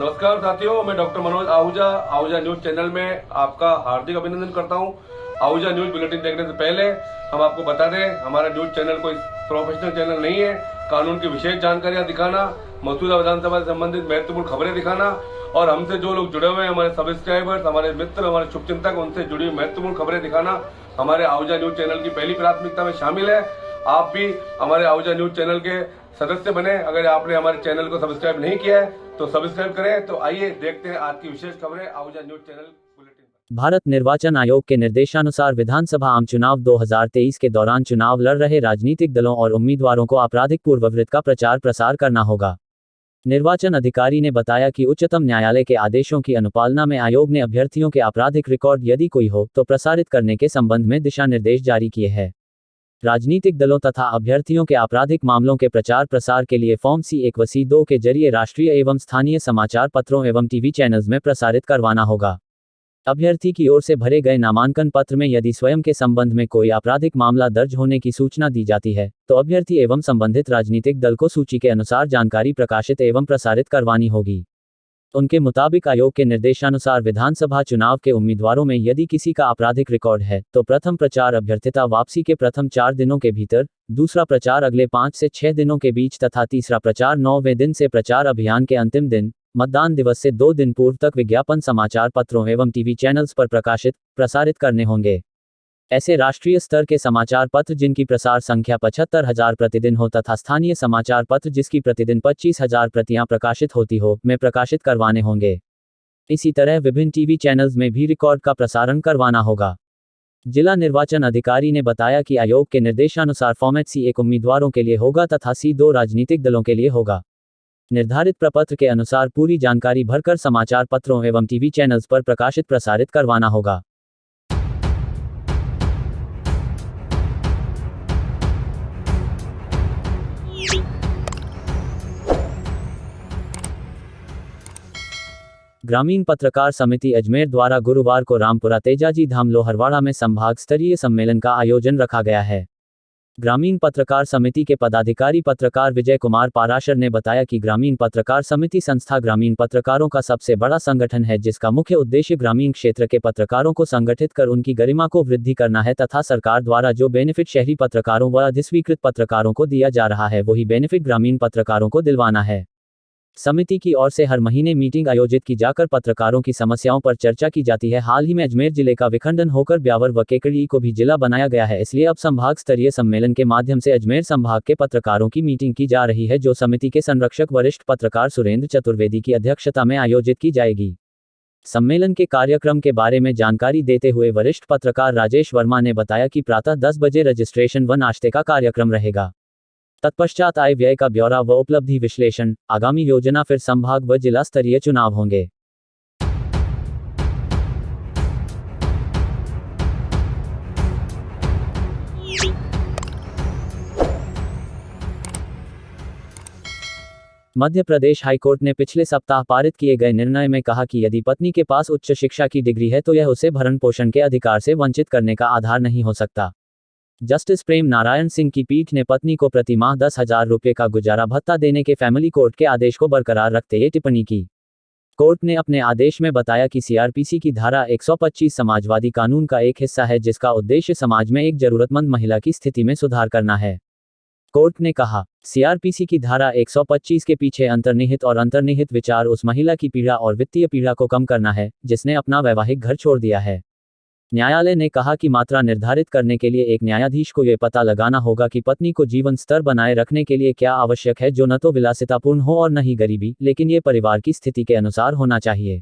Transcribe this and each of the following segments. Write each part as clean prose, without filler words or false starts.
नमस्कार साथियों, मैं doctor Manoj Ahuja Ahuja news channel में आपका हार्दिक अभिनंदन करता हूं। आहूजा न्यूज बुलेटिन देखने से पहले हम आपको बता दें, हमारा न्यूज चैनल कोई प्रोफेशनल चैनल नहीं है। कानून की विशेष जानकारियां दिखाना, मौजूदा विधानसभा से संबंधित महत्वपूर्ण खबरें दिखाना और हमसे जो लोग जुड़े हुए हैं, हमारे सब्सक्राइबर्स, हमारे मित्र, हमारे शुभचिंतक, उनसे जुड़ी हुई महत्वपूर्ण खबरें दिखाना हमारे आहूजा न्यूज चैनल की पहली प्राथमिकता में शामिल है। आप भी हमारे आहूजा न्यूज चैनल के सदस्य बने। अगर आपने हमारे चैनल को सब्सक्राइब नहीं किया है तो सब्सक्राइब करें। तो आइए देखते हैं आज की विशेष खबरें आहूजा न्यूज चैनल बुलेटिन पर। भारत निर्वाचन आयोग के निर्देशानुसार विधानसभा आम चुनाव 2023 के दौरान चुनाव लड़ रहे राजनीतिक दलों और उम्मीदवारों को आपराधिक पूर्ववृत्त का प्रचार प्रसार करना होगा। निर्वाचन अधिकारी ने बताया कि उच्चतम न्यायालय के आदेशों की अनुपालना में आयोग ने अभ्यर्थियों के आपराधिक रिकॉर्ड यदि कोई हो तो प्रसारित करने के संबंध में दिशा निर्देश जारी किए हैं। राजनीतिक दलों तथा अभ्यर्थियों के आपराधिक मामलों के प्रचार प्रसार के लिए फॉर्म C1 व C2 के जरिए राष्ट्रीय एवं स्थानीय समाचार पत्रों एवं टीवी चैनल्स में प्रसारित करवाना होगा। अभ्यर्थी की ओर से भरे गए नामांकन पत्र में यदि स्वयं के संबंध में कोई आपराधिक मामला दर्ज होने की सूचना दी जाती है तो अभ्यर्थी एवं संबंधित राजनीतिक दल को सूची के अनुसार जानकारी प्रकाशित एवं प्रसारित करवानी होगी। उनके मुताबिक आयोग के निर्देशानुसार विधानसभा चुनाव के उम्मीदवारों में यदि किसी का आपराधिक रिकॉर्ड है तो प्रथम प्रचार अभ्यर्थिता वापसी के प्रथम 4 दिनों के भीतर, दूसरा प्रचार अगले 5 से 6 दिनों के बीच तथा तीसरा प्रचार 9वें दिन से प्रचार अभियान के अंतिम दिन, मतदान दिवस से 2 दिन पूर्व तक विज्ञापन समाचार पत्रों एवं टीवी चैनल्स पर प्रकाशित प्रसारित करने होंगे। ऐसे राष्ट्रीय स्तर के समाचार पत्र जिनकी प्रसार संख्या 75,000 प्रतिदिन हो तथा स्थानीय समाचार पत्र जिसकी प्रतिदिन 25,000 प्रतियां प्रकाशित होती हो में प्रकाशित करवाने होंगे। इसी तरह विभिन्न टीवी चैनल्स में भी रिकॉर्ड का प्रसारण करवाना होगा। जिला निर्वाचन अधिकारी ने बताया कि आयोग के निर्देशानुसार फॉर्मेट C1 उम्मीदवारों के लिए होगा तथा C2 राजनीतिक दलों के लिए होगा। निर्धारित प्रपत्र के अनुसार पूरी जानकारी भरकर समाचार पत्रों एवं टीवी चैनल्स पर प्रकाशित प्रसारित करवाना होगा। ग्रामीण पत्रकार समिति अजमेर द्वारा गुरुवार को रामपुरा तेजाजी धाम लोहरवाड़ा में संभाग स्तरीय सम्मेलन का आयोजन रखा गया है। ग्रामीण पत्रकार समिति के पदाधिकारी पत्रकार विजय कुमार पाराशर ने बताया कि ग्रामीण पत्रकार समिति संस्था ग्रामीण पत्रकारों का सबसे बड़ा संगठन है जिसका मुख्य उद्देश्य ग्रामीण क्षेत्र के पत्रकारों को संगठित कर उनकी गरिमा को वृद्धि करना है तथा सरकार द्वारा जो बेनिफिट शहरी पत्रकारों व अधिस्वीकृत पत्रकारों को दिया जा रहा है वही बेनिफिट ग्रामीण पत्रकारों को दिलवाना है। समिति की ओर से हर महीने मीटिंग आयोजित की जाकर पत्रकारों की समस्याओं पर चर्चा की जाती है। हाल ही में अजमेर जिले का विखंडन होकर ब्यावर व केकड़ी को भी जिला बनाया गया है, इसलिए अब संभाग स्तरीय सम्मेलन के माध्यम से अजमेर संभाग के पत्रकारों की मीटिंग की जा रही है जो समिति के संरक्षक वरिष्ठ पत्रकार सुरेंद्र चतुर्वेदी की अध्यक्षता में आयोजित की जाएगी। सम्मेलन के कार्यक्रम के बारे में जानकारी देते हुए वरिष्ठ पत्रकार राजेश वर्मा ने बताया कि प्रातः 10 बजे रजिस्ट्रेशन व नाश्ते का कार्यक्रम रहेगा। तत्पश्चात आय व्यय का ब्यौरा व उपलब्धि विश्लेषण, आगामी योजना, फिर संभाग व जिला स्तरीय चुनाव होंगे। मध्य प्रदेश हाईकोर्ट ने पिछले सप्ताह पारित किए गए निर्णय में कहा कि यदि पत्नी के पास उच्च शिक्षा की डिग्री है तो यह उसे भरण पोषण के अधिकार से वंचित करने का आधार नहीं हो सकता। जस्टिस प्रेम नारायण सिंह की पीठ ने पत्नी को प्रति माह 10,000 रुपये का गुजारा भत्ता देने के फैमिली कोर्ट के आदेश को बरकरार रखते ये टिप्पणी की। कोर्ट ने अपने आदेश में बताया कि CRPC की धारा 125 समाजवादी कानून का एक हिस्सा है जिसका उद्देश्य समाज में एक जरूरतमंद महिला की स्थिति में सुधार करना है। कोर्ट ने कहा, CRPC की धारा 125 के पीछे अंतर्निहित और अंतर्निहित विचार उस महिला की पीड़ा और वित्तीय पीड़ा को कम करना है जिसने अपना वैवाहिक घर छोड़ दिया है। न्यायालय ने कहा कि मात्रा निर्धारित करने के लिए एक न्यायाधीश को यह पता लगाना होगा कि पत्नी को जीवन स्तर बनाए रखने के लिए क्या आवश्यक है जो न तो विलासितापूर्ण हो और न ही गरीबी, लेकिन ये परिवार की स्थिति के अनुसार होना चाहिए।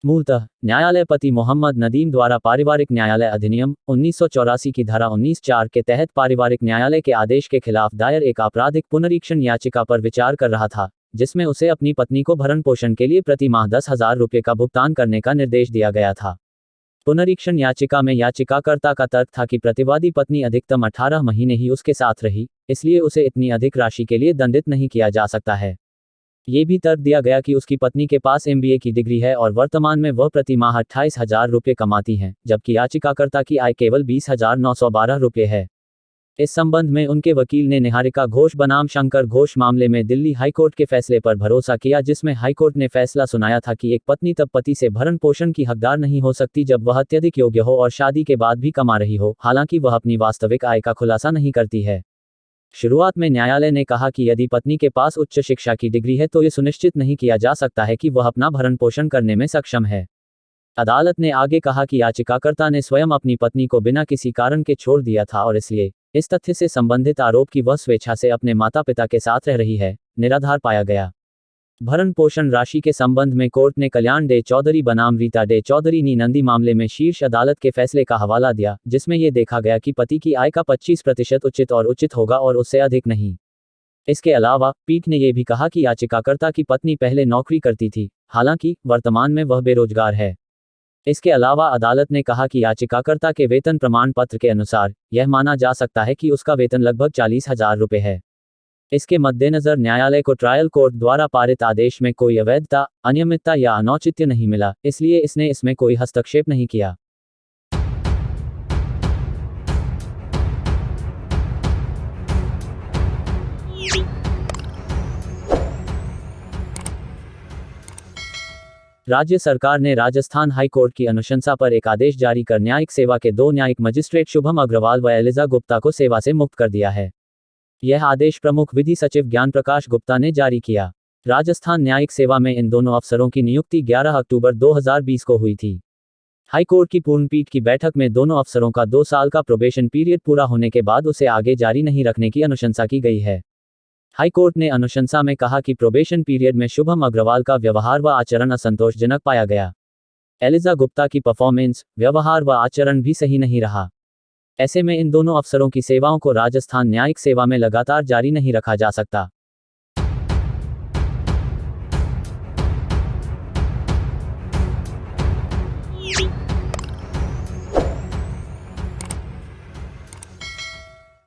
मूलतः न्यायालय पति मोहम्मद नदीम द्वारा पारिवारिक न्यायालय अधिनियम 1984 की धारा 19(4) के तहत पारिवारिक न्यायालय के आदेश के खिलाफ दायर एक आपराधिक पुनरीक्षण याचिका पर विचार कर रहा था जिसमें उसे अपनी पत्नी को भरण पोषण के लिए प्रति माह 10,000 रुपये का भुगतान करने का निर्देश दिया गया था। पुनरीक्षण याचिका में याचिकाकर्ता का तर्क था कि प्रतिवादी पत्नी अधिकतम 18 महीने ही उसके साथ रही, इसलिए उसे इतनी अधिक राशि के लिए दंडित नहीं किया जा सकता है। ये भी तर्क दिया गया कि उसकी पत्नी के पास MBA की डिग्री है और वर्तमान में वह प्रति माह 28,000 रुपये कमाती हैं, जबकि याचिकाकर्ता की आय केवल 20,912 रुपये है। इस संबंध में उनके वकील ने निहारिका घोष बनाम शंकर घोष मामले में दिल्ली हाईकोर्ट के फैसले पर भरोसा किया, जिसमें हाईकोर्ट ने फैसला सुनाया था कि एक पत्नी तब पति से भरण पोषण की हकदार नहीं हो सकती जब वह अत्यधिक योग्य हो और शादी के बाद भी कमा रही हो, हालांकि वह अपनी वास्तविक आय का खुलासा नहीं करती है। शुरुआत में न्यायालय ने कहा कि यदि पत्नी के पास उच्च शिक्षा की डिग्री है तो ये सुनिश्चित नहीं किया जा सकता है कि वह अपना भरण पोषण करने में सक्षम है। अदालत ने आगे कहा कि याचिकाकर्ता ने स्वयं अपनी पत्नी को बिना किसी कारण के छोड़ दिया था और इसलिए इस तथ्य से संबंधित आरोप कि वह स्वेच्छा से अपने माता पिता के साथ रह रही है, निराधार पाया गया। भरण पोषण राशि के संबंध में कोर्ट ने कल्याण डे चौधरी बनाम रीता डे चौधरी नी नंदी मामले में शीर्ष अदालत के फैसले का हवाला दिया, जिसमें यह देखा गया कि पति की आय का 25% उचित होगा और उससे अधिक नहीं। इसके अलावा पीठ ने यह भी कहा कि याचिकाकर्ता की पत्नी पहले नौकरी करती थी, हालांकि वर्तमान में वह बेरोजगार है। इसके अलावा अदालत ने कहा कि याचिकाकर्ता के वेतन प्रमाण पत्र के अनुसार यह माना जा सकता है कि उसका वेतन लगभग 40,000 रुपये है। इसके मद्देनजर न्यायालय को ट्रायल कोर्ट द्वारा पारित आदेश में कोई अवैधता, अनियमितता या अनौचित्य नहीं मिला, इसलिए इसने इसमें कोई हस्तक्षेप नहीं किया। राज्य सरकार ने राजस्थान हाईकोर्ट की अनुशंसा पर एक आदेश जारी कर न्यायिक सेवा के 2 न्यायिक मजिस्ट्रेट शुभम अग्रवाल व एलिजा गुप्ता को सेवा से मुक्त कर दिया है। यह आदेश प्रमुख विधि सचिव ज्ञान प्रकाश गुप्ता ने जारी किया। राजस्थान न्यायिक सेवा में इन दोनों अफसरों की नियुक्ति 11 अक्टूबर 2020 को हुई थी। हाईकोर्ट की पूर्ण पीठ की बैठक में दोनों अफसरों का 2 साल का प्रोबेशन पीरियड पूरा होने के बाद उसे आगे जारी नहीं रखने की अनुशंसा की गई है। हाईकोर्ट ने अनुशंसा में कहा कि प्रोबेशन पीरियड में शुभम अग्रवाल का व्यवहार व आचरण असंतोषजनक पाया गया। एलिजा गुप्ता की परफॉर्मेंस, व्यवहार व आचरण भी सही नहीं रहा। ऐसे में इन दोनों अफसरों की सेवाओं को राजस्थान न्यायिक सेवा में लगातार जारी नहीं रखा जा सकता।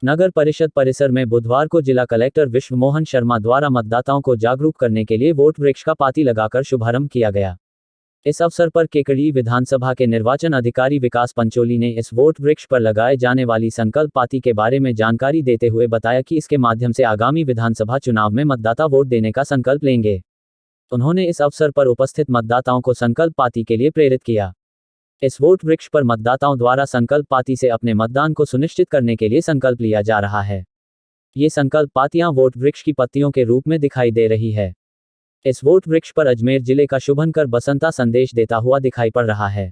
नगर परिषद परिसर में बुधवार को जिला कलेक्टर विश्व मोहन शर्मा द्वारा मतदाताओं को जागरूक करने के लिए वोट वृक्ष का पाती लगाकर शुभारंभ किया गया। इस अवसर पर केकड़ी विधानसभा के निर्वाचन अधिकारी विकास पंचोली ने इस वोट वृक्ष पर लगाए जाने वाली संकल्प पाती के बारे में जानकारी देते हुए बताया कि इसके माध्यम से आगामी विधानसभा चुनाव में मतदाता वोट देने का संकल्प लेंगे। उन्होंने इस अवसर पर उपस्थित मतदाताओं को संकल्प पाती के लिए प्रेरित किया। इस वोट वृक्ष पर मतदाताओं द्वारा संकल्प पाती से अपने मतदान को सुनिश्चित करने के लिए संकल्प लिया जा रहा है। ये संकल्प पातियां वोट वृक्ष की पत्तियों के रूप में दिखाई दे रही है। इस वोट वृक्ष पर अजमेर जिले का शुभंकर बसंता संदेश देता हुआ दिखाई पड़ रहा है।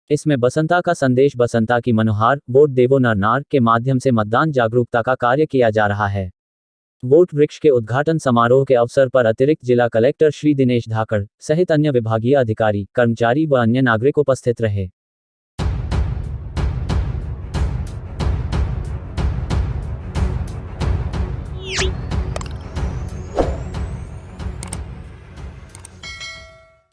इसमें बसंता का संदेश बसंता की मनोहार वोट देवो नरनार के माध्यम से मतदान जागरूकता का कार्य किया जा रहा है। वोट वृक्ष के उद्घाटन समारोह के अवसर पर अतिरिक्त जिला कलेक्टर श्री दिनेश धाकड़ सहित अन्य विभागीय अधिकारी, कर्मचारी व अन्य नागरिक उपस्थित रहे।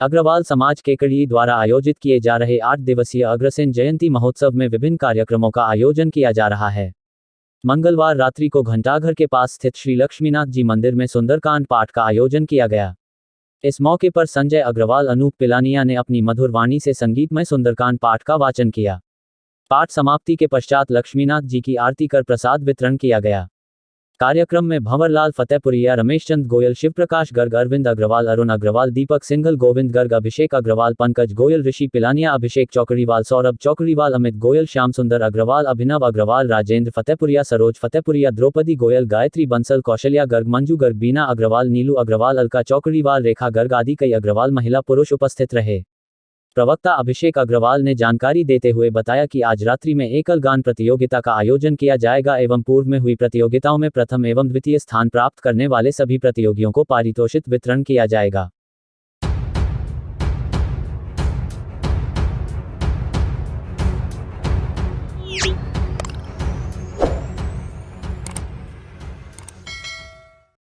अग्रवाल समाज केकड़ी द्वारा आयोजित किए जा रहे 8 दिवसीय अग्रसेन जयंती महोत्सव में विभिन्न कार्यक्रमों का आयोजन किया जा रहा है। मंगलवार रात्रि को घंटाघर के पास स्थित श्री लक्ष्मीनाथ जी मंदिर में सुंदरकांड पाठ का आयोजन किया गया। इस मौके पर संजय अग्रवाल, अनूप पिलानिया ने अपनी मधुर वाणी से संगीतमय सुंदरकांड पाठ का वाचन किया। पाठ समाप्ति के पश्चात लक्ष्मीनाथ जी की आरती कर प्रसाद वितरण किया गया। कार्यक्रम में भंवरलाल फतेहपुरिया, रमेश चंद गोयल, शिवप्रकाश गर्ग, अरविंद अग्रवाल, अरुण अग्रवाल, दीपक सिंघल, गोविंद गर्ग, अभिषेक अग्रवाल, पंकज गोयल, ऋषि पिलानिया, अभिषेक चौकड़ीवाल, सौरभ चौकड़ीवाल, अमित गोयल, श्याम सुंदर अग्रवाल, अभिनव अग्रवाल, राजेंद्र फतेहपुरिया, सरोज फतेहपुरिया, द्रौपदी गोयल, गायत्री बंसल, कौशल्या गर्ग, मंजू गर्ग, बीना अग्रवाल, नीलू अग्रवाल, अलका चौकड़ीवाल, रेखा गर्ग आदि कई अग्रवाल महिला पुरुष उपस्थित रहे। प्रवक्ता अभिषेक अग्रवाल ने जानकारी देते हुए बताया कि आज रात्रि में एकल गान प्रतियोगिता का आयोजन किया जाएगा एवं पूर्व में हुई प्रतियोगिताओं में प्रथम एवं द्वितीय स्थान प्राप्त करने वाले सभी प्रतियोगियों को पारितोषिक वितरण किया जाएगा।